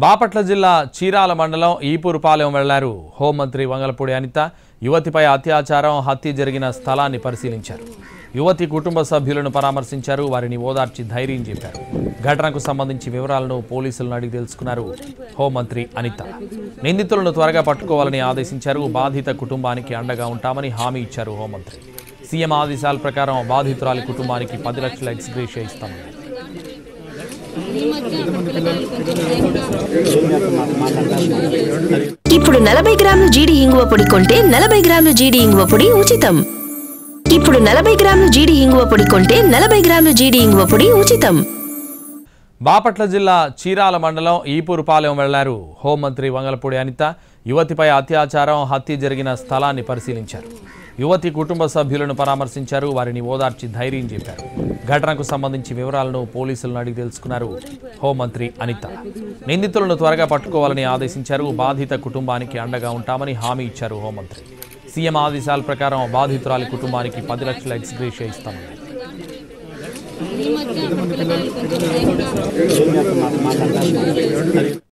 బాపట్ల జిల్లా చీరాల మండలం ఈపూరుపాలెం వెళ్లారు హోంమంత్రి వంగలపూడి అనిత. యువతిపై అత్యాచారం, హత్య జరిగిన స్థలాన్ని పరిశీలించారు. యువతి కుటుంబ సభ్యులను పరామర్శించారు. వారిని ఓదార్చి ధైర్యం చెప్పారు. ఘటనకు సంబంధించి వివరాలను పోలీసులను అడిగి తెలుసుకున్నారు హోంమంత్రి అనిత. నిందితులను త్వరగా పట్టుకోవాలని ఆదేశించారు. బాధిత కుటుంబానికి అండగా ఉంటామని హామీ ఇచ్చారు హోంమంత్రి. సీఎం ఆదేశాల ప్రకారం బాధితురాలి కుటుంబానికి 10 లక్షల ఎక్స్గ్రేషియా ఇస్తామన్నారు. ఇప్పుడు 40 గ్రాముల జీడి ఇంగువ పొడి కొంటే 40 గ్రాముల జీడి ఇంగువ పొడి ఉచితం. ఇప్పుడు 40 గ్రాముల జీడి ఇంగువ పొడి కొంటే 40 గ్రాముల జీడి ఇంగువ పొడి ఉచితం. బాపట్ల జిల్లా చీరాల మండలం ఈపూరుపాలెం వెళ్లారు హోంమంత్రి వంగలపూడి అనిత. యువతిపై అత్యాచారం, హత్య జరిగిన స్థలాన్ని పరిశీలించారు. యువతి కుటుంబ సభ్యులను పరామర్శించారు. వారిని ఓదార్చి ధైర్యం చెప్పారు. ఘటనకు సంబంధించి వివరాలను పోలీసులను అడిగి తెలుసుకున్నారు హోంమంత్రి అనిత. నిందితులను త్వరగా పట్టుకోవాలని ఆదేశించారు. బాధిత కుటుంబానికి అండగా ఉంటామని హామీ ఇచ్చారు హోంమంత్రి. సీఎం ఆదేశాల ప్రకారం బాధితురాలి కుటుంబానికి 10 లక్షల ఎక్స్గ్రేషియా ఇస్తామన్నారు.